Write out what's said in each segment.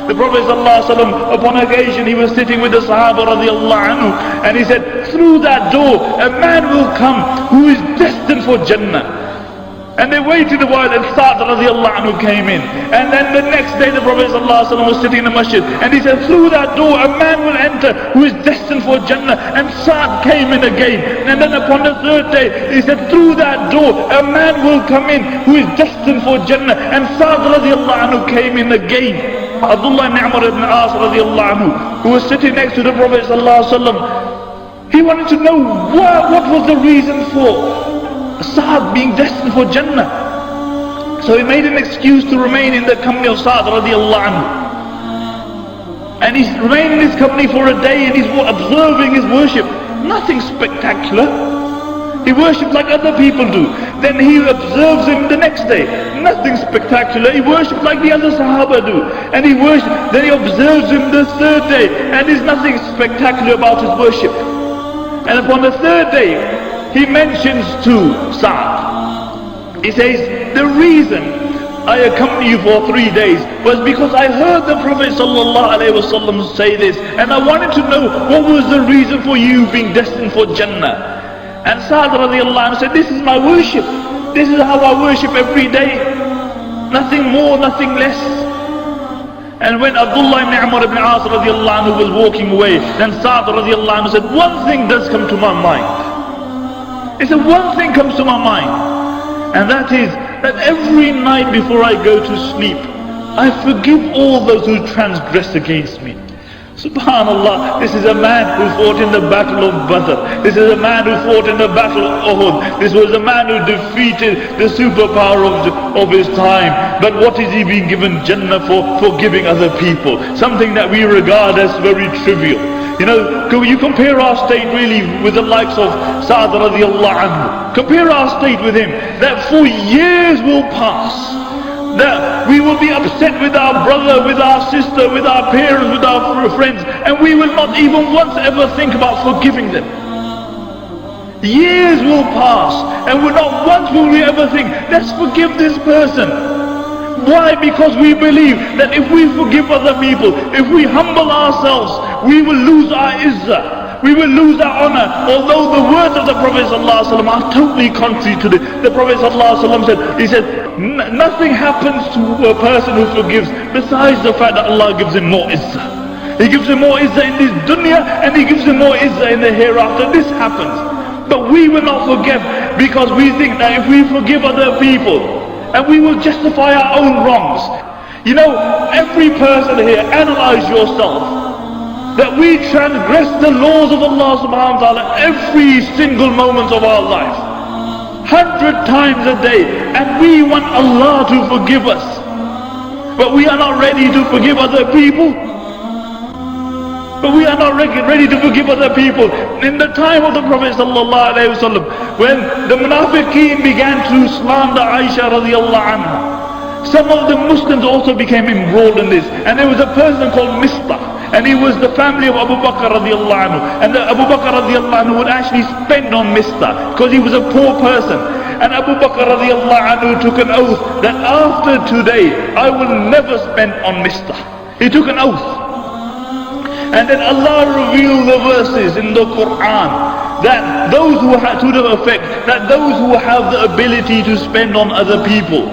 The Prophet ﷺ, upon occasion, he was sitting with the Sahaba radiallahu anhu, and he said, through that door, a man will come who is destined for Jannah. And they waited a while, and Sa'd radiallahu anhu came in. And then the next day the Prophet ﷺ was sitting in the masjid, and he said, through that door a man will enter who is destined for Jannah. And Sa'd came in again. And then upon the third day he said, through that door a man will come in who is destined for Jannah. And Sa'd radiallahu anhu came in again. Abdullah ibn Amr ibn As radiallahu anhu, who was sitting next to the Prophet ﷺ, he wanted to know what was the reason for Sa'd being destined for Jannah. So he made an excuse to remain in the company of Sa'd radiallahu anhu. And he's remained in his company for a day, and he's observing his worship. Nothing spectacular. He worships like other people do. Then he observes him the next day. Nothing spectacular. He worships like the other Sahaba do. And then he observes him the third day, and there's nothing spectacular about his worship. And upon the third day, he mentions to Sa'd, he says, the reason I accompany you for 3 days was because I heard the Prophet ﷺ say this, and I wanted to know what was the reason for you being destined for Jannah. And Sa'd radiallahu anhu said, this is my worship. This is how I worship every day. Nothing more, nothing less. And when Abdullah ibn Amr ibn As radiallahu anhu was walking away, then Sa'd radiallahu anhu said, one thing does come to my mind. He said, one thing comes to my mind, and that is that every night before I go to sleep, I forgive all those who transgress against me. Subhanallah, this is a man who fought in the battle of Badr. This is a man who fought in the battle of Uhud. This was a man who defeated the superpower of his time. But what is he being given Jannah for? Forgiving other people. Something that we regard as very trivial. You know, you compare our state really with the likes of Sa'd radiallahu anhu. Compare our state with him, that for years will pass, that we will be upset with our brother, with our sister, with our parents, with our friends, and we will not even once ever think about forgiving them. Years will pass, and not once will we ever think, let's forgive this person. Why? Because we believe that if we forgive other people, if we humble ourselves, we will lose our izzah, we will lose our honor. Although the words of the Prophet ﷺ are totally contrary to this. The Prophet ﷺ said, nothing happens to a person who forgives besides the fact that Allah gives him more izzah. He gives him more izzah in this dunya, and He gives him more izzah in the hereafter. This happens. But we will not forgive, because we think that if we forgive other people, and we will justify our own wrongs. You know, every person here, analyze yourself, that we transgress the laws of Allah subhanahu wa ta'ala every single moment of our life, 100 times a day, and we want Allah to forgive us, but we are not ready to forgive other people. But we are not ready to forgive other people. In the time of the Prophet ﷺ, when the munafiqeen began to slander Aisha radiallahu anha, some of the Muslims also became embroiled in this. And there was a person called Mistah, and he was the family of Abu Bakr radiallahu anhu. And Abu Bakr radiallahu anhu would actually spend on Mistah, because he was a poor person. And Abu Bakr radiallahu anhu took an oath that after today, I will never spend on Mistah. He took an oath. And then Allah revealed the verses in the Qur'an, that those who have, to the effect, that those who have the ability to spend on other people,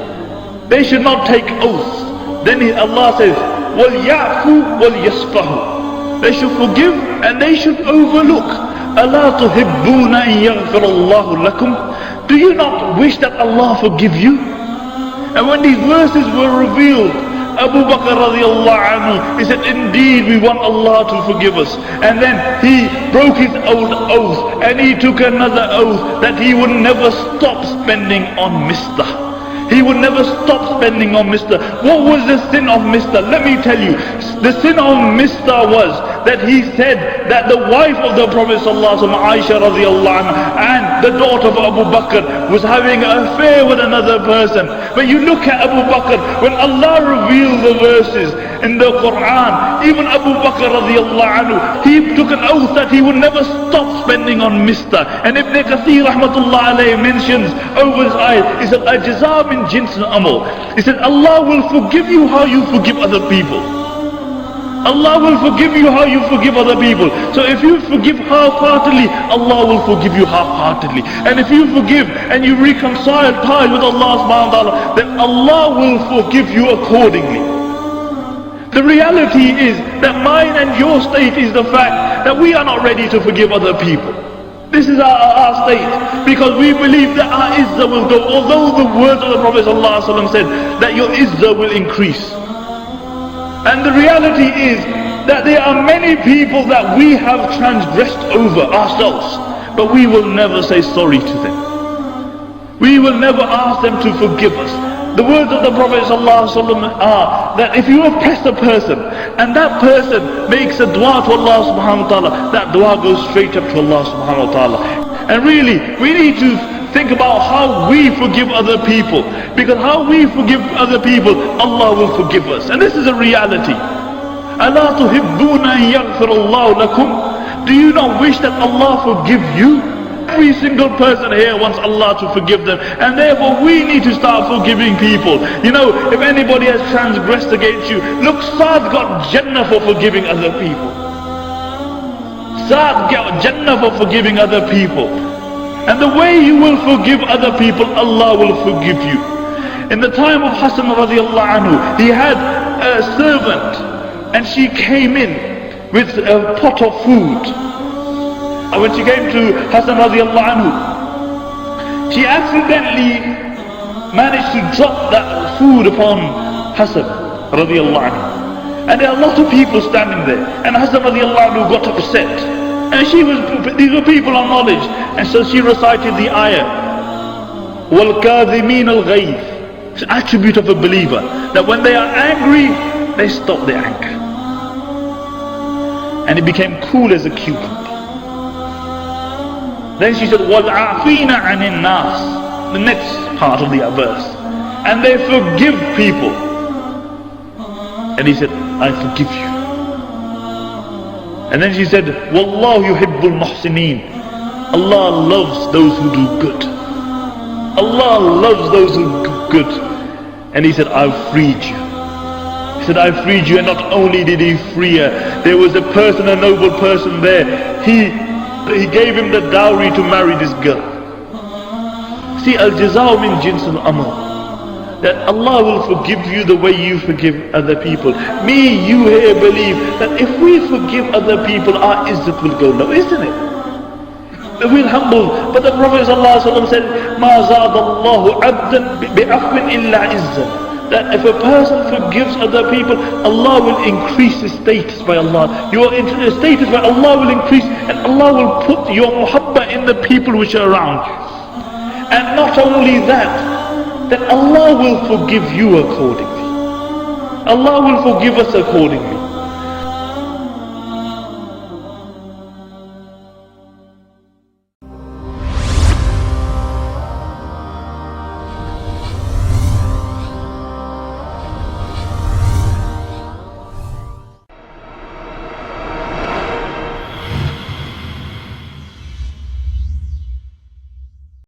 they should not take oaths. Then Allah says, وَلْيَعْفُوا وَلْيَصْفَحُوا. They should forgive and they should overlook. أَلَا تُحِبُّونَ أَن يَغْفِرَ اللَّهُ لَكُمْ. Do you not wish that Allah forgive you? And when these verses were revealed, Abu Bakr radiallahu anhu, he said, indeed we want Allah to forgive us. And then he broke his own oath, and he took another oath that he would never stop spending on Mistah. He would never stop spending on Mistah. What was the sin of Mistah? Let me tell you. The sin of Mistah was that he said that the wife of the Prophet ﷺ, Aisha radiallahu anha, and the daughter of Abu Bakr was having an affair with another person. But you look at Abu Bakr, when Allah revealed the verses in the Qur'an, even Abu Bakr radiallahu anhu, he took an oath that he would never stop spending on Mistah. And Ibn Kathir rahmatullah alayhi mentions over this ayat, he said, Ajza min jins amal. He said, Allah will forgive you how you forgive other people. Allah will forgive you how you forgive other people. So if you forgive half-heartedly, Allah will forgive you half-heartedly. And if you forgive and you reconcile ties with Allah subhanahu wa ta'ala, then Allah will forgive you accordingly. The reality is that mine and your state is the fact that we are not ready to forgive other people. This is our state, because we believe that our izzah will go, although the words of the Prophet ﷺ said that your izzah will increase. And the reality is that there are many people that we have transgressed over ourselves, but we will never say sorry to them. We will never ask them to forgive us. The words of the Prophet ﷺ are that if you oppress a person and that person makes a dua to Allah subhanahu wa ta'ala, that dua goes straight up to Allah subhanahu wa ta'ala. And really, we need to think about how we forgive other people, because how we forgive other people, Allah will forgive us. And this is a reality. أَلَا تُحِبُّونَ أَن يَغْفِرَ اللَّهُ لَكُمْ? Do you not wish that Allah forgive you? Every single person here wants Allah to forgive them, and therefore we need to start forgiving people. You know, if anybody has transgressed against you, look, Saad got Jannah for forgiving other people. Saad got Jannah for forgiving other people. And the way you will forgive other people, Allah will forgive you. In the time of Hassan radiallahu anhu, he had a servant, and she came in with a pot of food. And when she came to Hassan radiallahu anhu, she accidentally managed to drop that food upon Hassan radiallahu anhu. And there are a lot of people standing there. And Hassan radiallahu anhu got upset. And these were people of knowledge. And so she recited the ayah, وَالْكَاذِمِينَ الْغَيْظِ. It's an attribute of a believer, that when they are angry, they stop their anger. And it became cool as a cucumber. Then she said, وَالْعَافِينَ عَنِ النَّاسِ. The next part of the verse. And they forgive people. And he said, I forgive you. And then she said, وَاللَّهُ يُحِبُّ الْمُحْسِنِينَ. Allah loves those who do good. Allah loves those who do good. And he said, I've freed you. He said, I freed you. And not only did he free her, there was a person, a noble person there. He gave him the dowry to marry this girl. See, al-jazaa min jins al-amal. That Allah will forgive you the way you forgive other people. Me, you here believe that if we forgive other people, our izzat will go low, isn't it? We'll humble. But the Prophet ﷺ said, مَا زَادَ اللَّهُ عَبْدًا بِعَفْوٍ إِلَّا عِزًّا. That if a person forgives other people, Allah will increase his status by Allah. Your status by Allah will increase, and Allah will put your muhabba in the people which are around you. And not only that Allah will forgive you accordingly. Allah will forgive us accordingly.